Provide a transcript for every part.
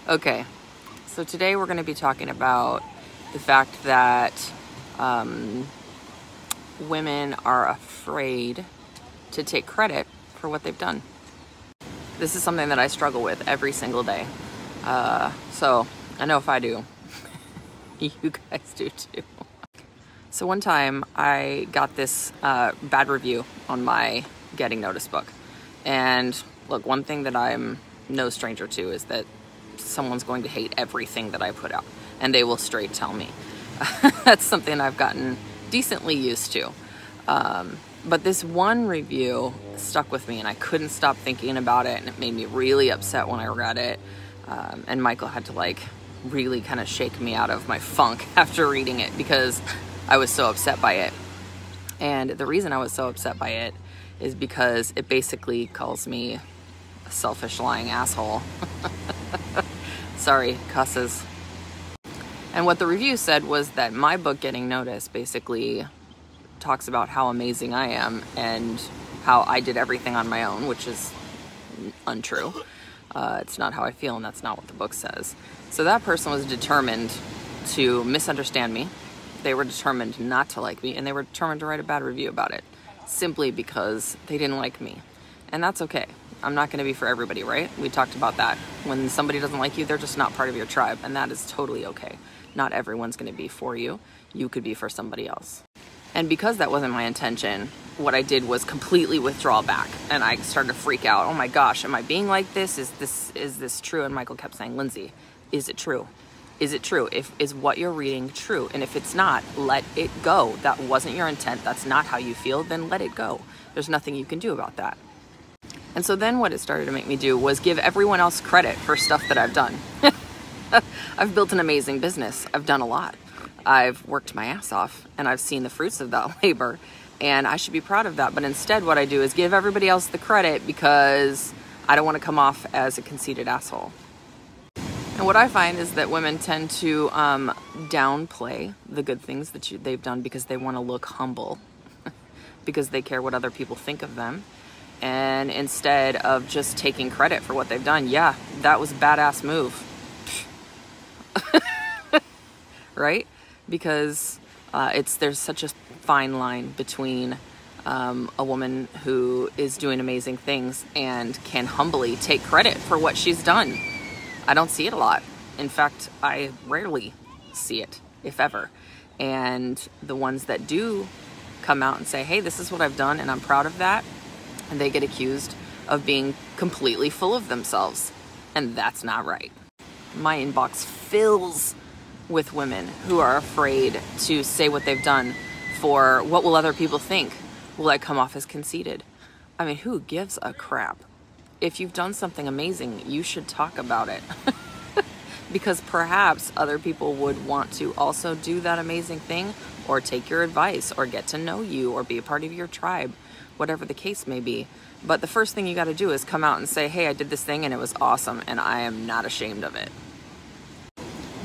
Okay, so today we're going to be talking about the fact that women are afraid to take credit for what they've done. This is something that I struggle with every single day. So I know if I do, you guys do too. So one time I got this bad review on my Getting Noticed book. And look, one thing that I'm no stranger to is that someone's going to hate everything that I put out, and they will straight tell me. That's something I've gotten decently used to. But this one review stuck with me, and I couldn't stop thinking about it, and it made me really upset when I read it. And Michael had to really kind of shake me out of my funk after reading it because I was so upset by it. And the reason I was so upset by it is because it basically calls me a selfish, lying asshole. Sorry, cusses. And what the review said was that my book, Getting Noticed, basically talks about how amazing I am and how I did everything on my own, which is untrue. It's not how I feel, and that's not what the book says. So that person was determined to misunderstand me. They were determined not to like me, and they were determined to write a bad review about it simply because they didn't like me. And that's okay. I'm not going to be for everybody, right? We talked about that. When somebody doesn't like you, they're just not part of your tribe, and that is totally okay. Not everyone's going to be for you. You could be for somebody else. And because that wasn't my intention, what I did was completely withdraw back, and I started to freak out. Oh my gosh, am I being like this? Is this true? And Michael kept saying, Lindsay, is it true? Is it true? Is what you're reading true? And if it's not, let it go. That wasn't your intent. That's not how you feel. Then let it go. There's nothing you can do about that. And so then what it started to make me do was give everyone else credit for stuff that I've done. I've built an amazing business. I've done a lot. I've worked my ass off, and I've seen the fruits of that labor, and I should be proud of that. But instead what I do is give everybody else the credit because I don't want to come off as a conceited asshole. And what I find is that women tend to downplay the good things that they've done because they want to look humble, because they care what other people think of them. And instead of just taking credit for what they've done, yeah, that was a badass move. Right? Because there's such a fine line between a woman who is doing amazing things and can humbly take credit for what she's done. I don't see it a lot. In fact, I rarely see it, if ever. And the ones that do come out and say, hey, this is what I've done and I'm proud of that, and they get accused of being completely full of themselves. And that's not right. My inbox fills with women who are afraid to say what they've done for what will other people think? Will I come off as conceited? I mean, who gives a crap? If you've done something amazing, you should talk about it. Because perhaps other people would want to also do that amazing thing, or take your advice, or get to know you, or be a part of your tribe, whatever the case may be. But the first thing you got to do is come out and say, hey, I did this thing and it was awesome, and I am not ashamed of it.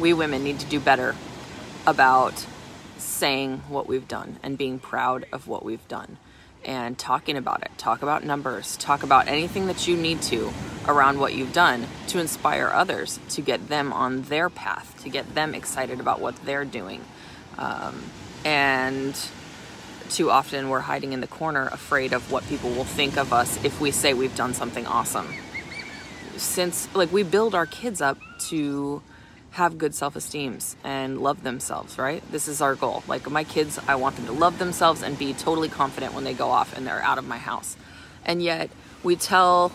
We women need to do better about saying what we've done and being proud of what we've done and talking about it. Talk about numbers. Talk about anything that you need to around what you've done to inspire others, to get them on their path, to get them excited about what they're doing. And too often we're hiding in the corner afraid of what people will think of us if we say we've done something awesome. Since we build our kids up to have good self-esteems and love themselves, right? This is our goal. My kids, I want them to love themselves and be totally confident when they go off and they're out of my house. And yet we tell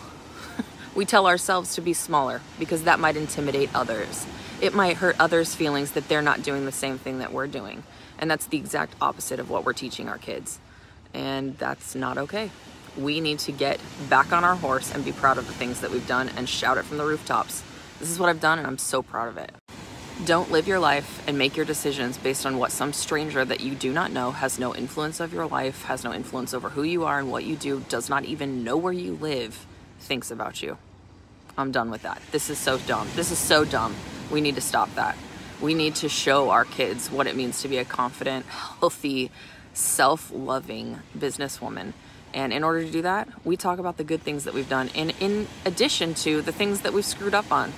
ourselves to be smaller because that might intimidate others. It might hurt others' feelings that they're not doing the same thing that we're doing. And that's the exact opposite of what we're teaching our kids. And that's not okay. We need to get back on our horse and be proud of the things that we've done and shout it from the rooftops. This is what I've done and I'm so proud of it. Don't live your life and make your decisions based on what some stranger that you do not know, has no influence of your life, has no influence over who you are and what you do, does not even know where you live, thinks about you. I'm done with that. This is so dumb. This is so dumb. We need to stop that. We need to show our kids what it means to be a confident, healthy, self-loving businesswoman. And in order to do that, we talk about the good things that we've done, and in addition to the things that we've screwed up on.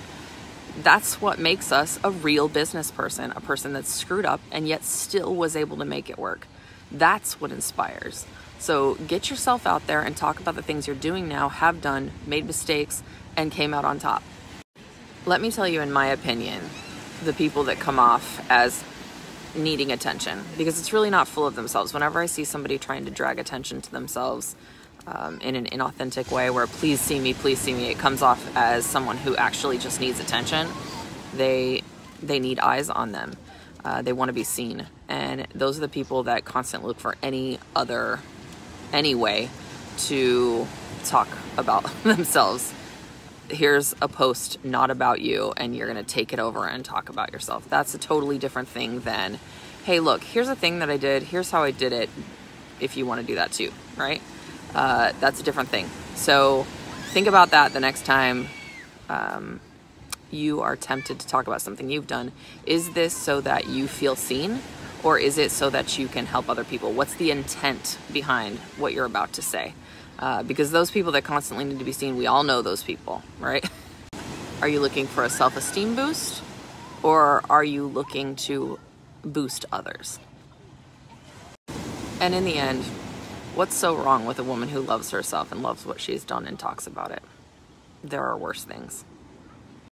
That's what makes us a real business person, a person that's screwed up and yet still was able to make it work. That's what inspires. So get yourself out there and talk about the things you're doing now, have done, made mistakes, and came out on top. Let me tell you, in my opinion, the people that come off as needing attention, because it's really not full of themselves. Whenever I see somebody trying to drag attention to themselves in an inauthentic way where please see me, it comes off as someone who actually just needs attention. They need eyes on them. They want to be seen. And those are the people that constantly look for any way to talk about themselves. Here's a post not about you, and you're going to take it over and talk about yourself. That's a totally different thing than, hey, look, here's a thing that I did. Here's how I did it. If you want to do that too, right? That's a different thing. So think about that the next time you are tempted to talk about something you've done. Is this so that you feel seen, or is it so that you can help other people? What's the intent behind what you're about to say? Because those people that constantly need to be seen, we all know those people, right? Are you looking for a self-esteem boost, or are you looking to boost others? And in the end, what's so wrong with a woman who loves herself and loves what she's done and talks about it? There are worse things.